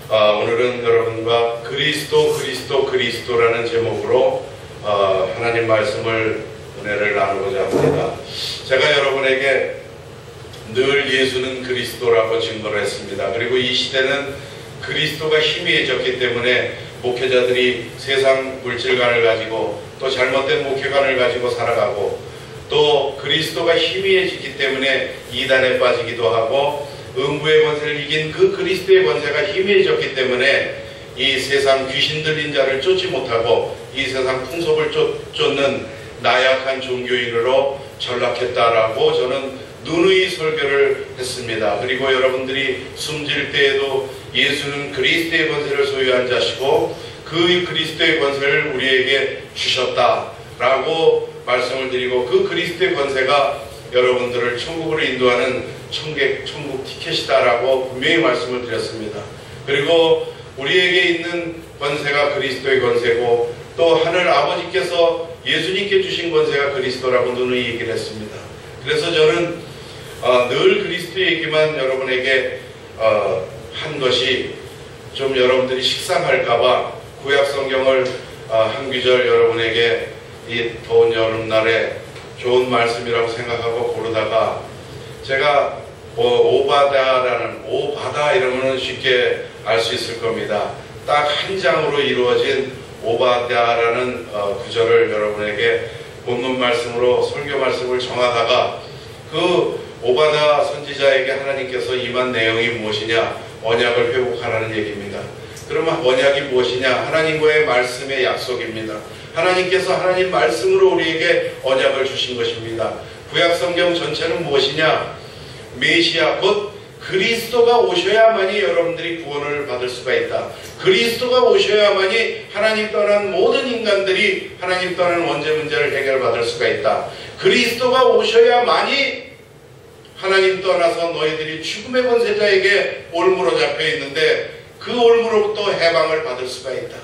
오늘은 여러분과 그리스도라는 제목으로 하나님 말씀을 은혜를 나누고자 합니다. 제가 여러분에게 늘 예수는 그리스도라고 증거를 했습니다. 그리고 이 시대는 그리스도가 희미해졌기 때문에 목회자들이 세상 물질관을 가지고 또 잘못된 목회관을 가지고 살아가고 또 그리스도가 희미해지기 때문에 이단에 빠지기도 하고 음부의 권세를 이긴 그 그리스도의 권세가 희미해졌기 때문에 이 세상 귀신 들린 자를 쫓지 못하고 이 세상 풍속을 쫓는 나약한 종교인으로 전락했다라고 저는 누누이 설교를 했습니다. 그리고 여러분들이 숨질 때에도 예수는 그리스도의 권세를 소유한 자시고 그 그리스도의 권세를 우리에게 주셨다라고 말씀을 드리고 그 그리스도의 권세가 여러분들을 천국으로 인도하는 천국 티켓이다라고 분명히 말씀을 드렸습니다. 그리고 우리에게 있는 권세가 그리스도의 권세고 또 하늘 아버지께서 예수님께 주신 권세가 그리스도라고 누누이 얘기를 했습니다. 그래서 저는 늘 그리스도 얘기만 여러분에게 한 것이 좀 여러분들이 식상할까봐 구약 성경을 한 구절 여러분에게 이 더운 여름날에 좋은 말씀이라고 생각하고 고르다가 제가 오바다 이러면 쉽게 알 수 있을 겁니다. 딱 한 장으로 이루어진 오바다라는 구절을 여러분에게 본문 말씀으로 설교 말씀을 정하다가 그 오바다 선지자에게 하나님께서 임한 내용이 무엇이냐? 언약을 회복하라는 얘기입니다. 그러면 언약이 무엇이냐? 하나님과의 말씀의 약속입니다. 하나님께서 하나님 말씀으로 우리에게 언약을 주신 것입니다. 구약 성경 전체는 무엇이냐? 메시아 곧 그리스도가 오셔야만이 여러분들이 구원을 받을 수가 있다. 그리스도가 오셔야만이 하나님 떠난 모든 인간들이 하나님 떠난 원죄 문제를 해결받을 수가 있다. 그리스도가 오셔야만이 하나님 떠나서 너희들이 죽음의 권세자에게 올무로 잡혀 있는데 그 올무로부터 해방을 받을 수가 있다.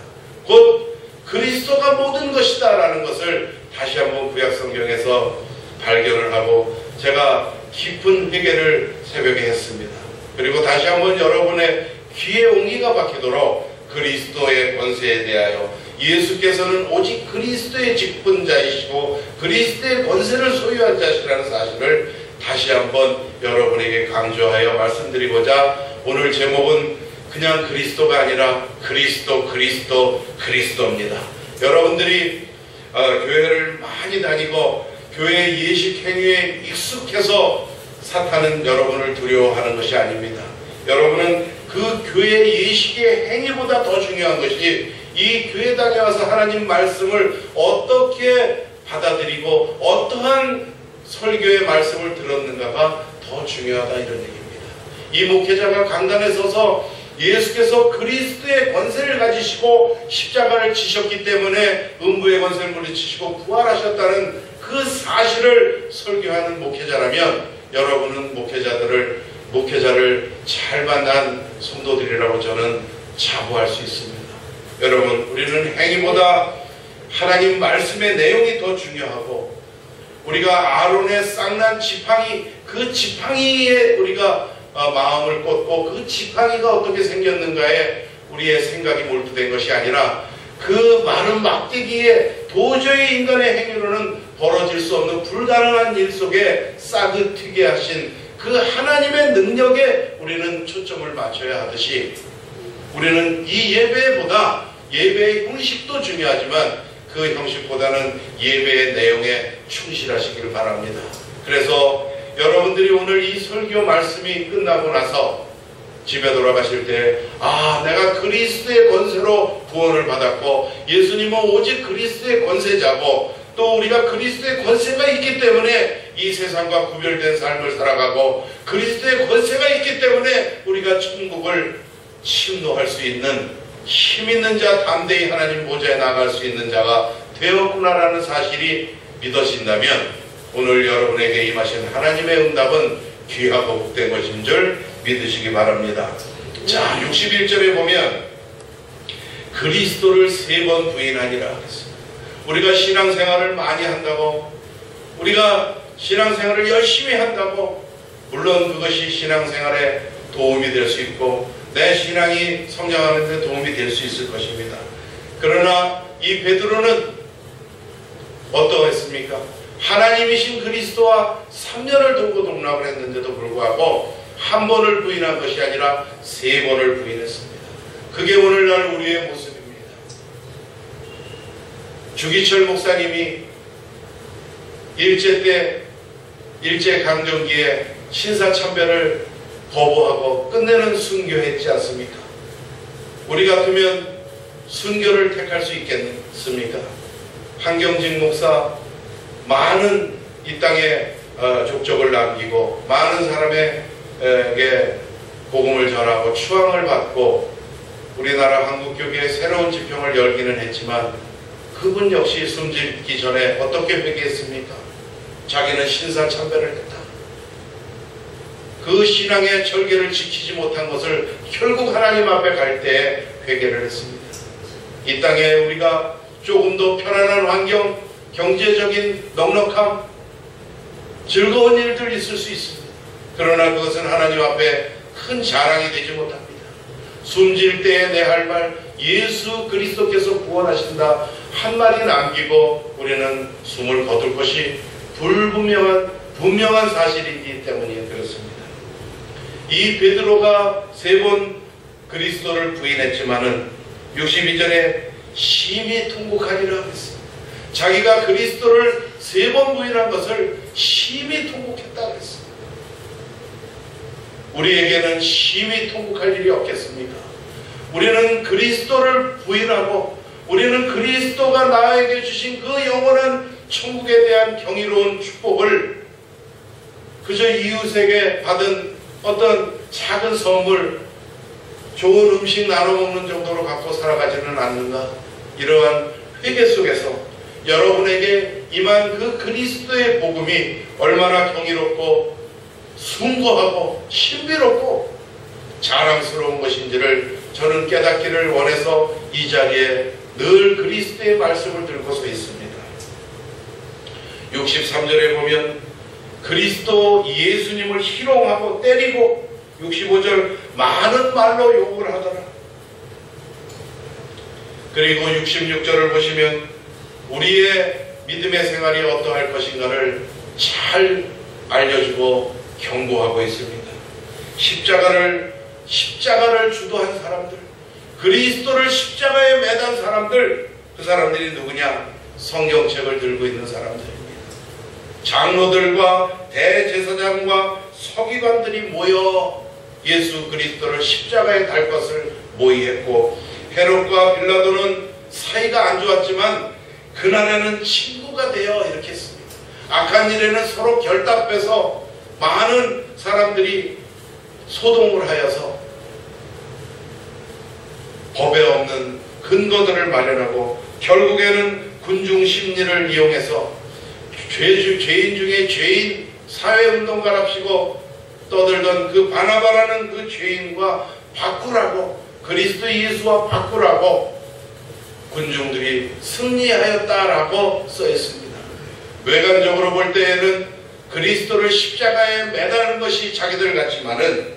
곧 그리스도가 모든 것이다 라는 것을 다시 한번 구약 성경에서 발견을 하고 제가 깊은 회개를 새벽에 했습니다. 그리고 다시 한번 여러분의 귀에 옹기가 박히도록 그리스도의 권세에 대하여 예수께서는 오직 그리스도의 직분자이시고 그리스도의 권세를 소유한 자시라는 사실을 다시 한번 여러분에게 강조하여 말씀드리고자 오늘 제목은 그냥 그리스도가 아니라 그리스도입니다. 여러분들이 교회를 많이 다니고 교회 예식 행위에 익숙해서 사탄은 여러분을 두려워하는 것이 아닙니다. 여러분은 그 교회 예식의 행위보다 더 중요한 것이 이 교회 다녀와서 하나님 말씀을 어떻게 받아들이고 어떠한 설교의 말씀을 들었는가가 더 중요하다 이런 얘기입니다. 이 목회자가 강단에 서서 예수께서 그리스도의 권세를 가지시고 십자가를 지셨기 때문에 음부의 권세를 물리치시고 부활하셨다는 그 사실을 설교하는 목회자라면 여러분은 목회자를 잘 만난 성도들이라고 저는 자부할 수 있습니다. 여러분, 우리는 행위보다 하나님 말씀의 내용이 더 중요하고 우리가 아론의 쌍난 지팡이 그 지팡이에 우리가 마음을 꽂고 그 지팡이가 어떻게 생겼는가에 우리의 생각이 몰두된 것이 아니라 그 많은 막대기에 도저히 인간의 행위로는 벌어질 수 없는 불가능한 일 속에 싹을 튀게 하신 그 하나님의 능력에 우리는 초점을 맞춰야 하듯이 우리는 이 예배보다 예배의 형식도 중요하지만 그 형식보다는 예배의 내용에 충실하시길 바랍니다. 그래서 여러분들이 오늘 이 설교 말씀이 끝나고 나서 집에 돌아가실 때 내가 그리스도의 권세로 구원을 받았고 예수님은 오직 그리스도의 권세자고 또 우리가 그리스도의 권세가 있기 때문에 이 세상과 구별된 삶을 살아가고 그리스도의 권세가 있기 때문에 우리가 천국을 침노할 수 있는 힘 있는 자 담대히 하나님 보좌에 나갈 수 있는 자가 되었구나라는 사실이 믿어진다면 오늘 여러분에게 임하신 하나님의 응답은 귀하고 복된 것인 줄 믿으시기 바랍니다. 자, 61절에 보면 그리스도를 3번 부인하니라 그랬습니다. 우리가 신앙생활을 많이 한다고 우리가 신앙생활을 열심히 한다고 물론 그것이 신앙생활에 도움이 될 수 있고 내 신앙이 성장하는 데 도움이 될 수 있을 것입니다. 그러나 이 베드로는 어떠했습니까? 하나님이신 그리스도와 3년을 두고 동락을 했는데도 불구하고 한 번을 부인한 것이 아니라 3번을 부인했습니다. 그게 오늘날 우리의 모습입니다. 주기철 목사님이 일제강점기에 신사참배를 거부하고 끝내는 순교했지 않습니까? 우리 같으면 순교를 택할 수 있겠습니까? 한경직 목사 많은 이 땅에 족적을 남기고 많은 사람에게 복음을 전하고 추앙을 받고 우리나라 한국교회의 새로운 지평을 열기는 했지만 그분 역시 숨지기 전에 어떻게 회개했습니까? 자기는 신사참배를 했다. 그 신앙의 절개를 지키지 못한 것을 결국 하나님 앞에 갈 때 회개를 했습니다. 이 땅에 우리가 조금 더 편안한 환경, 경제적인 넉넉함, 즐거운 일들 있을 수 있습니다. 그러나 그것은 하나님 앞에 큰 자랑이 되지 못합니다. 숨질 때에 내 할 말 예수 그리스도께서 구원하신다 한마디 남기고 우리는 숨을 거둘 것이 분명한 사실이기 때문에 그렇습니다. 이 베드로가 3번 그리스도를 부인했지만은 62절에 심히 통곡하리라 했습니다. 자기가 그리스도를 3번 부인한 것을 심히 통곡했다 그랬습니다. 우리에게는 심히 통곡할 일이 없겠습니까? 우리는 그리스도를 부인하고 우리는 그리스도가 나에게 주신 그 영원한 천국에 대한 경이로운 축복을 그저 이웃에게 받은 어떤 작은 선물, 좋은 음식 나눠 먹는 정도로 갖고 살아가지는 않는가? 이러한 회개 속에서 여러분에게 임한 그 그리스도의 복음이 얼마나 경이롭고 숭고하고 신비롭고 자랑스러운 것인지를 저는 깨닫기를 원해서 이 자리에 늘 그리스도의 말씀을 들고 서 있습니다. 63절에 보면 그리스도 예수님을 희롱하고 때리고 65절 많은 말로 욕을 하더라. 그리고 66절을 보시면 우리의 믿음의 생활이 어떠할 것인가를 잘 알려주고 경고하고 있습니다. 십자가를 주도한 사람들, 그리스도를 십자가에 매단 사람들, 그 사람들이 누구냐? 성경책을 들고 있는 사람들입니다. 장로들과 대제사장과 서기관들이 모여 예수 그리스도를 십자가에 달 것을 모의했고 헤롯과 빌라도는 사이가 안 좋았지만 그날에는 친구가 되어 이렇게 했습니다. 악한 일에는 서로 결답해서 많은 사람들이 소동을 하여서 법에 없는 근거들을 마련하고 결국에는 군중 심리를 이용해서 죄인 중에 죄인 사회운동가랍시고 떠들던 그 바나바라는 그 죄인과 바꾸라고 그리스도 예수와 바꾸라고 군중들이 승리하였다라고 써있습니다. 외관적으로 볼 때에는 그리스도를 십자가에 매다는 것이 자기들 같지만은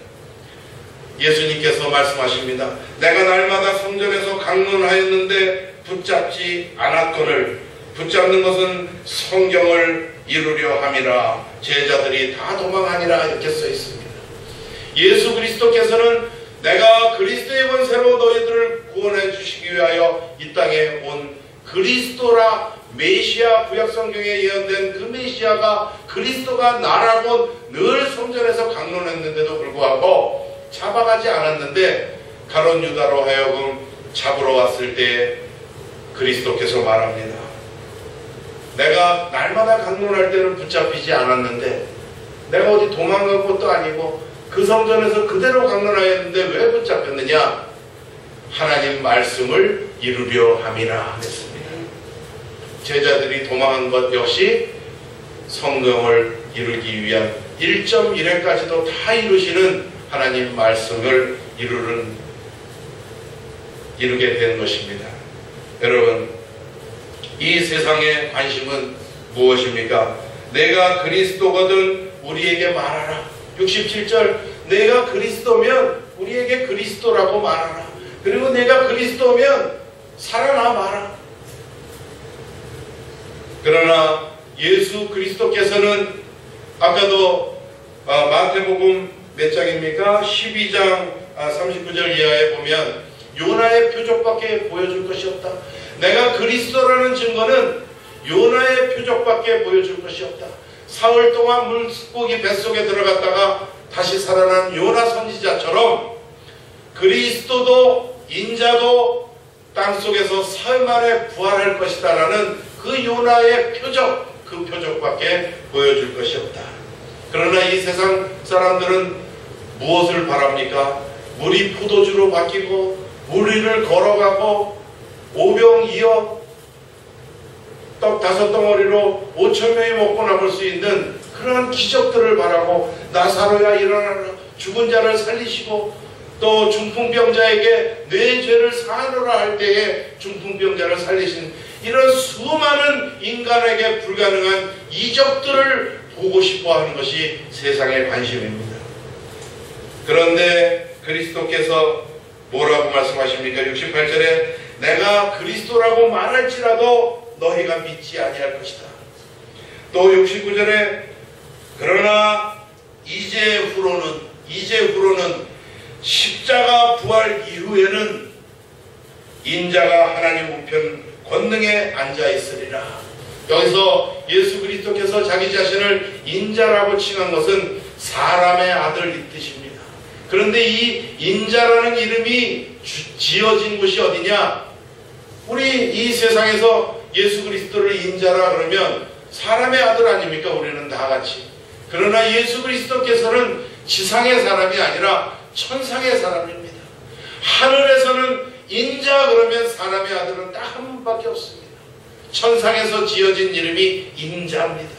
예수님께서 말씀하십니다. 내가 날마다 성전에서 강론하였는데 붙잡지 않았거늘 붙잡는 것은 성경을 이루려 함이라 제자들이 다 도망하니라 이렇게 써 있습니다. 예수 그리스도께서는 내가 그리스도의 권세로 너희들을 구원해 주시기 위하여 이 땅에 온 그리스도라 메시아 구약성경에 예언된 그 메시아가 그리스도가 나라고 늘 성전에서 강론했는데도 불구하고 잡아가지 않았는데 가룟 유다로 하여금 잡으러 왔을 때 그리스도께서 말합니다. 내가 날마다 강론할 때는 붙잡히지 않았는데 내가 어디 도망간 것도 아니고 그 성전에서 그대로 강론하였는데 왜 붙잡혔느냐? 하나님 말씀을 이루려 함이라 했습니다. 제자들이 도망한 것 역시 성경을 이루기 위한 1.1회까지도 다 이루시는 하나님 말씀을 이루게 된 것입니다. 여러분, 이 세상의 관심은 무엇입니까? 내가 그리스도거든 우리에게 말하라. 67절 내가 그리스도면 우리에게 그리스도라고 말하라. 그리고 내가 그리스도면 살아나 마라. 그러나 예수 그리스도께서는 아까도 마태복음 몇 장입니까? 12장 39절 이하에 보면 요나의 표적밖에 보여줄 것이 없다. 내가 그리스도라는 증거는 요나의 표적밖에 보여줄 것이 없다. 사흘 동안 물고기 뱃속에 들어갔다가 다시 살아난 요나 선지자처럼 그리스도도 인자도 땅속에서 사흘 만에 부활할 것이다 라는 그 요나의 표적, 그 표적밖에 보여줄 것이 없다. 그러나 이 세상 사람들은 무엇을 바랍니까? 물이 포도주로 바뀌고 물 위를 걸어가고 오병이어 떡 5덩어리로 5,000명이 먹고 남을 수 있는 그러한 기적들을 바라고 나사로야 일어나라, 죽은 자를 살리시고 또 중풍병자에게 내 죄를 사하노라 할 때에 중풍병자를 살리신 이런 수많은 인간에게 불가능한 이적들을 보고 싶어 하는 것이 세상의 관심입니다. 그런데 그리스도께서 뭐라고 말씀하십니까? 68절에 내가 그리스도라고 말할지라도 너희가 믿지 아니할 것이다. 또 69절에 그러나 이제 후로는 십자가 부활 이후에는 인자가 하나님 우편 권능에 앉아 있으리라. 여기서 예수 그리스도께서 자기 자신을 인자라고 칭한 것은 사람의 아들 이 뜻입니다. 그런데 이 인자라는 이름이 지어진 곳이 어디냐? 우리 이 세상에서 예수 그리스도를 인자라 그러면 사람의 아들 아닙니까? 우리는 다 같이. 그러나 예수 그리스도께서는 지상의 사람이 아니라 천상의 사람입니다. 하늘에서는 인자 그러면 사람의 아들은 딱 한 분밖에 없습니다. 천상에서 지어진 이름이 인자입니다.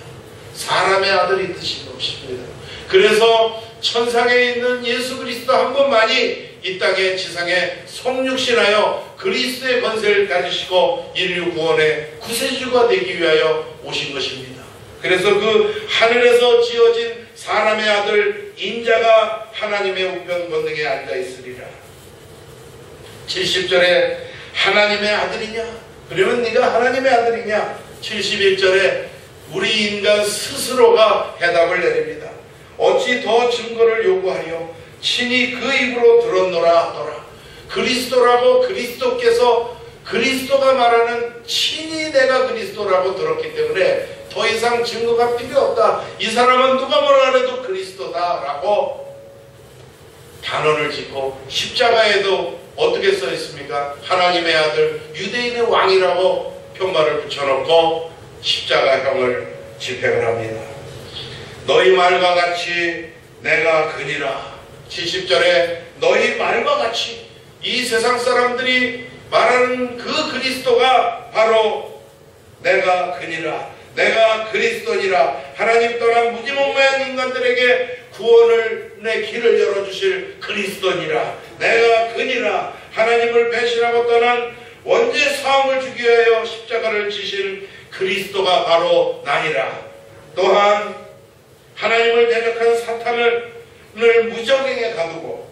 사람의 아들이 뜻인 것입니다. 그래서 천상에 있는 예수 그리스도 한 분만이 이 땅에 지상에 성육신하여 그리스도의 권세를 가지시고 인류 구원의 구세주가 되기 위하여 오신 것입니다. 그래서 그 하늘에서 지어진 사람의 아들 인자가 하나님의 우편 권능에 앉아 있으리라. 70절에 하나님의 아들이냐? 그러면 네가 하나님의 아들이냐? 71절에 우리 인간 스스로가 해답을 내립니다. 어찌 더 증거를 요구하려 친히 그 입으로 들었노라 하더라. 그리스도라고 그리스도께서 그리스도가 말하는 친히 내가 그리스도라고 들었기 때문에 더 이상 증거가 필요 없다. 이 사람은 누가 뭐라 해도 그리스도다라고 단언을 짓고 십자가에도 어떻게 써 있습니까? 하나님의 아들 유대인의 왕이라고 편말을 붙여놓고 십자가형을 집행을 합니다. 너희 말과 같이 내가 그니라. 70절에 너희 말과 같이 이 세상 사람들이 말하는 그 그리스도가 바로 내가 그니라. 내가 그리스도니라. 하나님 떠난 무지몽매한 인간들에게 구원을 내 길을 열어주실 그리스도니라. 내가 그니라. 하나님을 배신하고 떠난 원죄 사함을 주기 위하여 십자가를 지신 그리스도가 바로 나니라. 또한 하나님을 대적한 사탄을 무적행에 가두고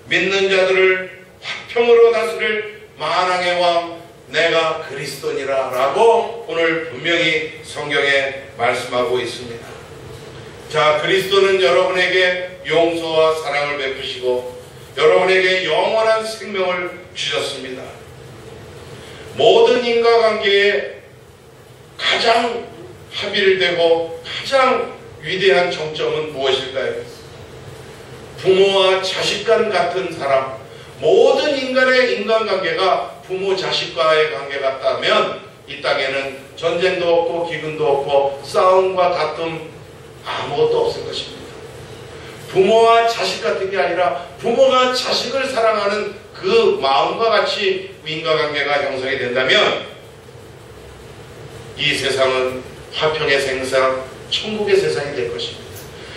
믿는 자들을 화평으로 다스릴 만왕의 왕 내가 그리스도니라 라고 오늘 분명히 성경에 말씀하고 있습니다. 자, 그리스도는 여러분에게 용서와 사랑을 베푸시고 여러분에게 영원한 생명을 주셨습니다. 모든 인과관계에 가장 합일되고 가장 위대한 정점은 무엇일까요? 부모와 자식 간 같은 사람. 모든 인간의 인간관계가 부모 자식과의 관계 같다면 이 땅에는 전쟁도 없고 기근도 없고 싸움과 다툼 아무것도 없을 것입니다. 부모와 자식 같은 게 아니라 부모가 자식을 사랑하는 그 마음과 같이 인과관계가 형성이 된다면 이 세상은 화평의 세상, 천국의 세상이 될 것입니다.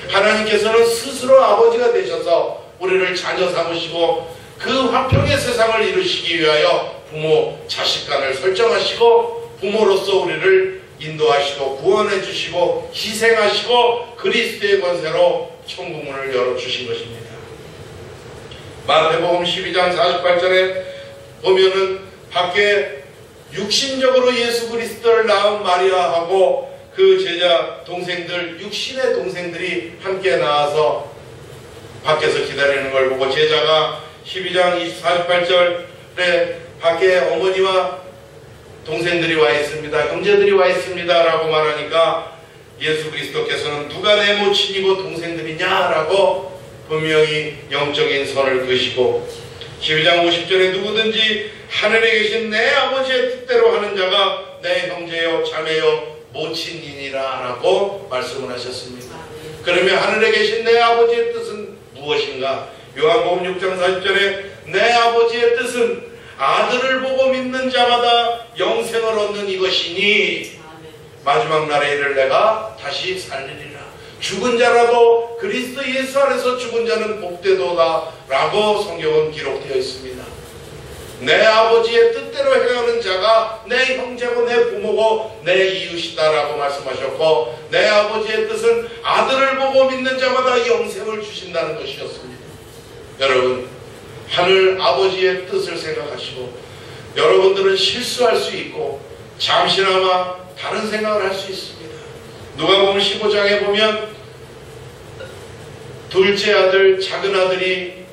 하나님께서는 스스로 아버지가 되셔서 우리를 자녀 삼으시고 그 화평의 세상을 이루시기 위하여 부모 자식 간을 설정하시고 부모로서 우리를 인도하시고 구원해 주시고 희생하시고 그리스도의 권세로 천국문을 열어주신 것입니다. 마태복음 12장 48절에 보면은 밖에 육신적으로 예수 그리스도를 낳은 마리아하고 그 제자 동생들, 육신의 동생들이 함께 나와서 밖에서 기다리는 걸 보고 제자가 12장 48절에 밖에 어머니와 동생들이 와 있습니다. 형제들이 와 있습니다. 라고 말하니까 예수 그리스도께서는 누가 내 모친이고 동생들이냐? 라고 분명히 영적인 선을 그시고 12장 50절에 누구든지 하늘에 계신 내 아버지의 뜻대로 하는 자가 내 형제요 자매요 모친이니라 라고 말씀을 하셨습니다. 그러면 하늘에 계신 내 아버지의 뜻은 무엇인가? 요한복음 6장 40절에 내 아버지의 뜻은 아들을 보고 믿는 자마다 영생을 얻는 이것이니 마지막 날에 이를 내가 다시 살리리라. 죽은 자라도 그리스도 예수 안에서 죽은 자는 복되도다 라고 성경은 기록되어 있습니다. 내 아버지의 뜻대로 행하는 자가 내 형제고 내 부모고 내 이웃이다 라고 말씀하셨고 내 아버지의 뜻은 아들을 보고 믿는 자마다 영생을 주신다는 것이었습니다. 여러분, 하늘 아버지의 뜻을 생각하시고 여러분들은 실수할 수 있고 잠시나마 다른 생각을 할 수 있습니다. 누가복음 15장에 보면 둘째 아들, 작은 아들이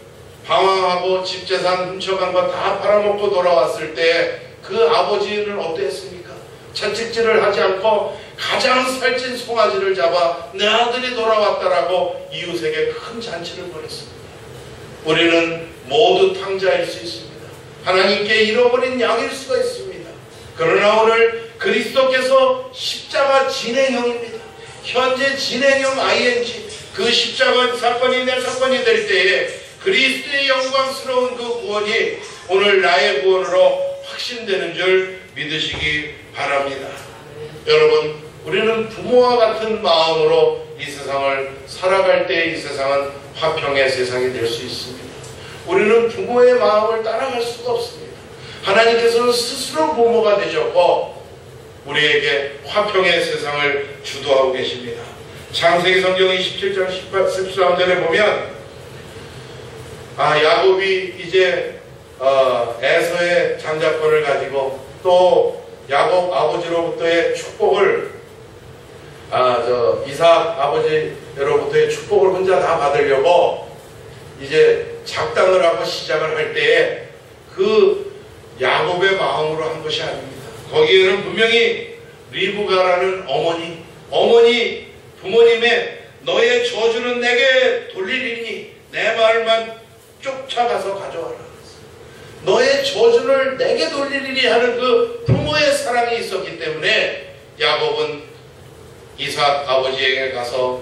방황하고 집재산 훔쳐간 거 다 팔아먹고 돌아왔을 때 그 아버지는 어땠습니까? 채찍질을 하지 않고 가장 살찐 송아지를 잡아 내 아들이 돌아왔다라고 이웃에게 큰 잔치를 벌였습니다. 우리는 모두 탕자일 수 있습니다. 하나님께 잃어버린 양일 수가 있습니다. 그러나 오늘 그리스도께서 십자가 진행형입니다. 현재 진행형 ing 그 십자가 사건이 내 사건이 될 때에 그리스도의 영광스러운 그 구원이 오늘 나의 구원으로 확신되는 줄 믿으시기 바랍니다. 여러분, 우리는 부모와 같은 마음으로 이 세상을 살아갈 때 이 세상은 화평의 세상이 될 수 있습니다. 우리는 부모의 마음을 따라갈 수가 없습니다. 하나님께서는 스스로 부모가 되셨고 우리에게 화평의 세상을 주도하고 계십니다. 창세기 성경 27장 13절에 보면 야곱이 이제 에서의 장자권을 가지고 또 야곱 아버지로부터의 축복을 이삭 아버지로부터의 축복을 혼자 다 받으려고 이제 작당을 하고 시작을 할 때에 그 야곱의 마음으로 한 것이 아닙니다. 거기에는 분명히 리브가라는 어머니 부모님의 너의 저주는 내게 돌리리니 내 말만 쫓아가서 가져와라. 너의 저주를 내게 돌리리니 하는 그 부모의 사랑이 있었기 때문에 야곱은 이삭 아버지에게 가서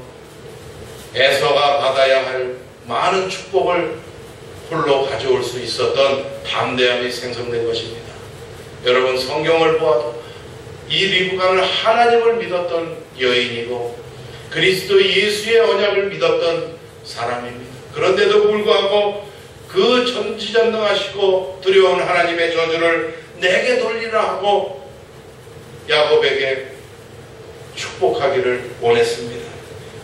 에서가 받아야 할 많은 축복을 홀로 가져올 수 있었던 담대함이 생성된 것입니다. 여러분, 성경을 보아도 이 리브가는 하나님을 믿었던 여인이고 그리스도 예수의 언약을 믿었던 사람입니다. 그런데도 불구하고 그 전지전능하시고 두려운 하나님의 저주를 내게 돌리라 하고 야곱에게 축복하기를 원했습니다.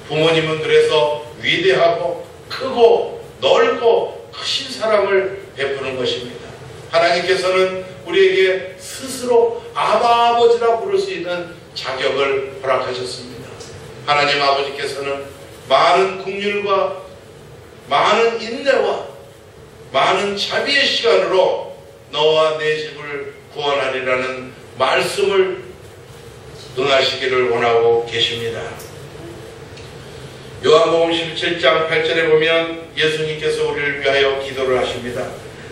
부모님은 그래서 위대하고 크고 넓고 크신 사랑을 베푸는 것입니다. 하나님께서는 우리에게 스스로 아바 아버지라 부를 수 있는 자격을 허락하셨습니다. 하나님 아버지께서는 많은 긍휼과 많은 인내와 많은 자비의 시간으로 너와 내 집을 구원하리라는 말씀을 응하시기를 원하고 계십니다. 요한복음 17장 8절에 보면 예수님께서 우리를 위하여 기도를 하십니다.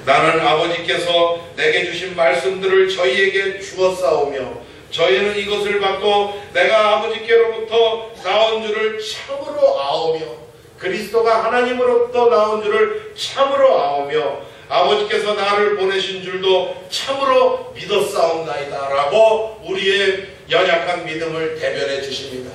나는 아버지께서 내게 주신 말씀들을 저희에게 주었사오며 저희는 이것을 받고 내가 아버지께로부터 나온 줄을 참으로 아오며 그리스도가 하나님으로부터 나온 줄을 참으로 아오며 아버지께서 나를 보내신 줄도 참으로 믿었사옵나이다 라고 우리의 연약한 믿음을 대변해 주십니다.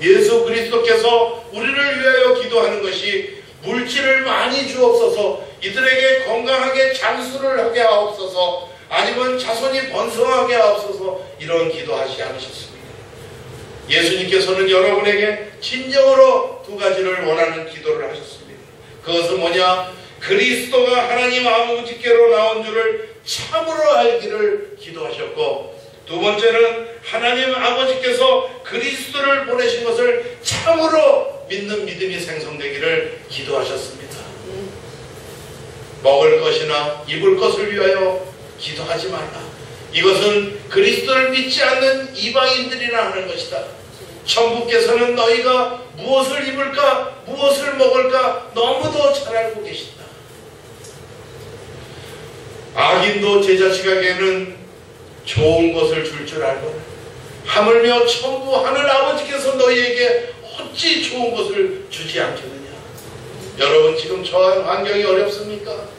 예수 그리스도께서 우리를 위하여 기도하는 것이 물질을 많이 주옵소서, 이들에게 건강하게 장수를 하게 하옵소서, 아니면 자손이 번성하게 하옵소서, 이런 기도하지 않으셨습니다. 예수님께서는 여러분에게 진정으로 두 가지를 원하는 기도를 하셨습니다. 그것은 뭐냐? 그리스도가 하나님 아버지께로 나온 줄을 참으로 알기를 기도하셨고, 두 번째는 하나님 아버지께서 그리스도를 보내신 것을 참으로 믿는 믿음이 생성되기를 기도하셨습니다. 먹을 것이나 입을 것을 위하여 기도하지 말라. 이것은 그리스도를 믿지 않는 이방인들이나 하는 것이다. 천국께서는 너희가 무엇을 입을까 무엇을 먹을까 너무도 잘 알고 계신다. 악인도 제 자식에게는 좋은 것을 줄 줄 알거라. 하물며 천부 하늘 아버지께서 너희에게 어찌 좋은 것을 주지 않겠느냐. 여러분, 지금 처한 환경이 어렵습니까?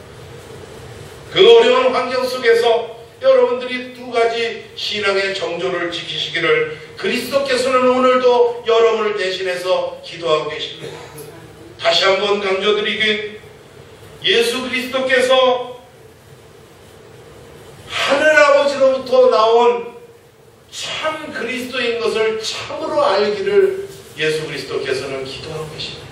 그 어려운 환경 속에서 여러분들이 두 가지 신앙의 정조를 지키시기를 그리스도께서는 오늘도 여러분을 대신해서 기도하고 계십니다. 다시 한번 강조드리긴, 예수 그리스도께서 하늘아버지로부터 나온 참 그리스도인 것을 참으로 알기를 예수 그리스도께서는 기도하고 계십니다.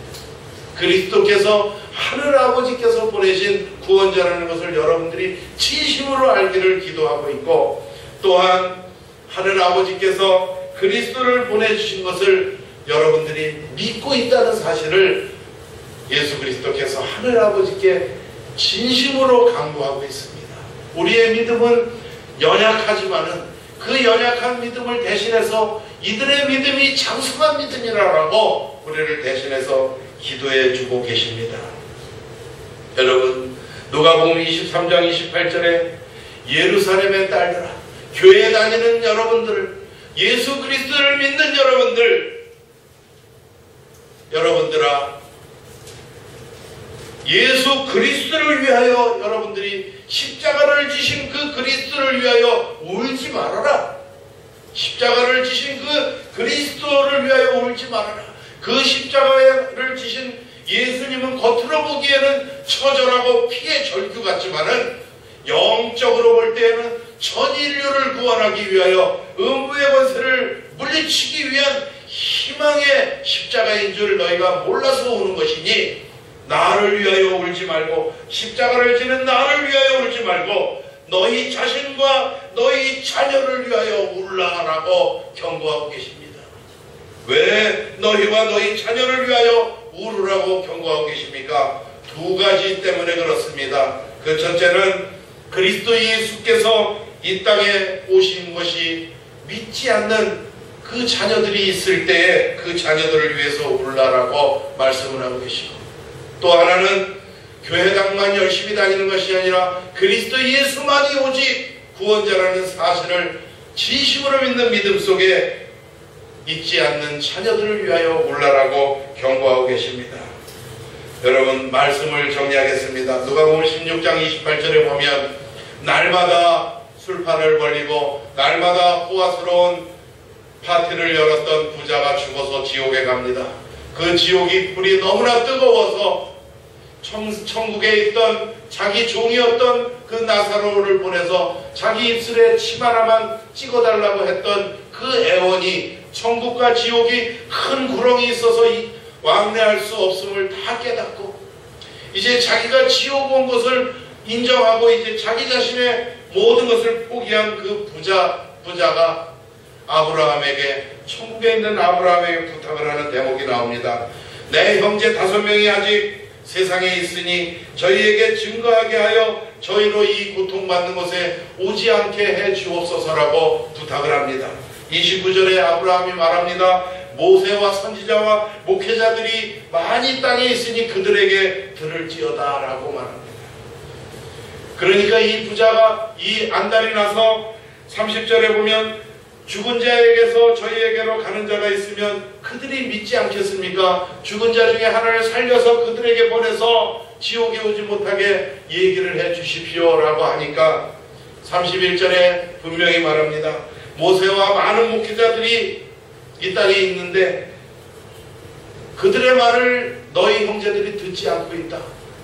그리스도께서 하늘아버지께서 보내신 구원자라는 것을 여러분들이 진심으로 알기를 기도하고 있고, 또한 하늘아버지께서 그리스도를 보내주신 것을 여러분들이 믿고 있다는 사실을 예수 그리스도께서 하늘아버지께 진심으로 강구하고 있습니다. 우리의 믿음은 연약하지만은 그 연약한 믿음을 대신해서 이들의 믿음이 장성한 믿음이라고 우리를 대신해서 기도해 주고 계십니다. 여러분, 누가복음 23장 28절에 예루살렘의 딸들아, 교회에 다니는 여러분들, 예수 그리스도를 믿는 여러분들아, 예수 그리스도를 위하여 여러분들이 십자가를 지신 그 그리스도를 위하여 울지 말아라. 십자가를 지신 그 그리스도를 위하여 울지 말아라. 그 십자가를 지신 예수님은 겉으로 보기에는 처절하고 피의 절규 같지만은 영적으로 볼 때에는 전 인류를 구원하기 위하여 음부의 권세를 물리치기 위한 희망의 십자가인 줄 너희가 몰라서 우는 것이니, 나를 위하여 울지 말고, 십자가를 지는 나를 위하여 울지 말고 너희 자신과 너희 자녀를 위하여 울라라고 경고하고 계십니다. 왜 너희와 너희 자녀를 위하여 울으라고 경고하고 계십니까? 두 가지 때문에 그렇습니다. 그 첫째는 그리스도 예수께서 이 땅에 오신 것이 믿지 않는 그 자녀들이 있을 때에 그 자녀들을 위해서 울라라고 말씀을 하고 계시고, 또 하나는 교회당만 열심히 다니는 것이 아니라 그리스도 예수만이 오직 구원자라는 사실을 진심으로 믿는 믿음 속에 잊지 않는 자녀들을 위하여 울라라고 경고하고 계십니다. 여러분, 말씀을 정리하겠습니다. 누가복음 16장 28절에 보면 날마다 술판을 벌리고 날마다 호화스러운 파티를 열었던 부자가 죽어서 지옥에 갑니다. 그 지옥이 불이 너무나 뜨거워서 천국에 있던 자기 종이었던 그 나사로를 보내서 자기 입술에 침 하나만 찍어달라고 했던 그 애원이 천국과 지옥이 큰 구렁이 있어서 왕래할 수 없음을 다 깨닫고, 이제 자기가 지옥 온 것을 인정하고 이제 자기 자신의 모든 것을 포기한 그 부자가 아브라함에게, 천국에 있는 아브라함에게 부탁을 하는 대목이 나옵니다. 내 형제 5명이 아직 세상에 있으니 저희에게 증거하게 하여 저희로 이 고통받는 곳에 오지 않게 해 주옵소서라고 부탁을 합니다. 29절에 아브라함이 말합니다. 모세와 선지자와 목회자들이 많이 땅에 있으니 그들에게 들을지어다 라고 말합니다. 그러니까 이 부자가 이 안달이 나서 30절에 보면 죽은 자에게서 저희에게로 가는 자가 있으면 그들이 믿지 않겠습니까? 죽은 자 중에 하나를 살려서 그들에게 보내서 지옥에 오지 못하게 얘기를 해 주십시오 라고 하니까 31절에 분명히 말합니다. 모세와 많은 목회자들이 이 땅에 있는데 그들의 말을 너희 형제들이 듣지 않고 있다.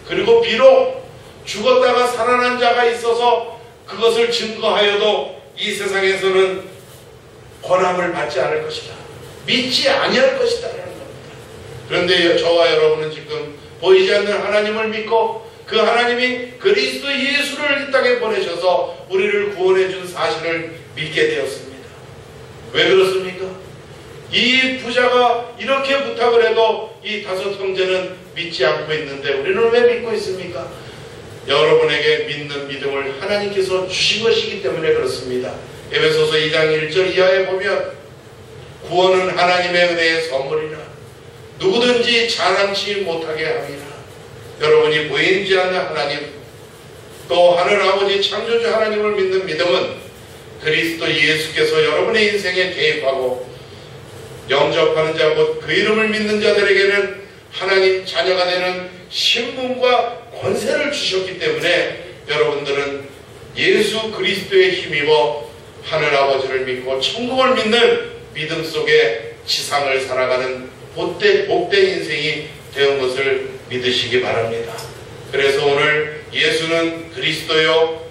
그리고 비록 죽었다가 살아난 자가 있어서 그것을 증거하여도 이 세상에서는 권함을 받지 않을 것이다. 믿지 아니할 것이다 라는 겁니다. 그런데 저와 여러분은 지금 보이지 않는 하나님을 믿고 그 하나님이 그리스도 예수를 이 땅에 보내셔서 우리를 구원해 준 사실을 믿게 되었습니다. 왜 그렇습니까? 이 부자가 이렇게 부탁을 해도 이 다섯 형제는 믿지 않고 있는데 우리는 왜 믿고 있습니까? 여러분에게 믿는 믿음을 하나님께서 주신 것이기 때문에 그렇습니다. 에베소서 2장 1절 이하에 보면 구원은 하나님의 은혜의 선물이라 누구든지 자랑치 못하게 합니다. 여러분이 보이지 않는 하나님, 또 하늘아버지 창조주 하나님을 믿는 믿음은 그리스도 예수께서 여러분의 인생에 개입하고 영접하는 자, 곧 그 이름을 믿는 자들에게는 하나님 자녀가 되는 신분과 권세를 주셨기 때문에 여러분들은 예수 그리스도에 힘입어 하늘아버지를 믿고 천국을 믿는 믿음 속에 지상을 살아가는 복된 인생이 되는 것을 믿으시기 바랍니다. 그래서 오늘 예수는 그리스도요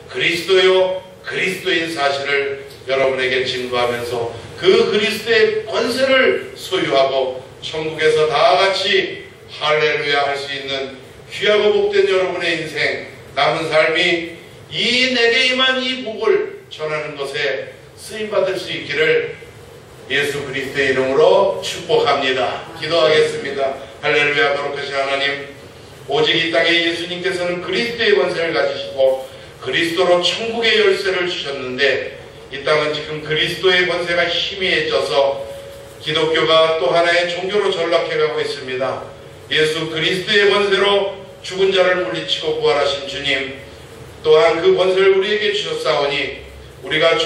그리스도인 사실을 여러분에게 증거하면서 그 그리스도의 권세를 소유하고 천국에서 다같이 할렐루야 할 수 있는 귀하고 복된 여러분의 인생, 남은 삶이 이 내게 임한 이 복을 전하는 것에 쓰임받을 수 있기를 예수 그리스도의 이름으로 축복합니다. 기도하겠습니다. 할렐루야. 거룩하신 하나님, 오직 이 땅에 예수님께서는 그리스도의 권세를 가지시고 그리스도로 천국의 열쇠를 주셨는데 이 땅은 지금 그리스도의 권세가 희미해져서 기독교가 또 하나의 종교로 전락해가고 있습니다. 예수 그리스도의 권세로 죽은 자를 물리치고 부활하신 주님, 또한 그 권세를 우리에게 주셨사오니 우리가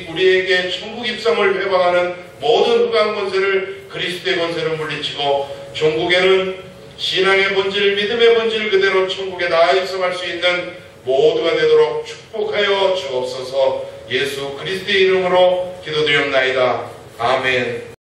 우리에게 천국 입성을 회방하는 모든 흑암 권세를 그리스도의 권세로 물리치고 종국에는 신앙의 본질, 믿음의 본질 그대로 천국에 다 입성할 수 있는 모두가 되도록 축복하여 주옵소서. 예수 그리스도의 이름으로 기도드리옵나이다. 아멘.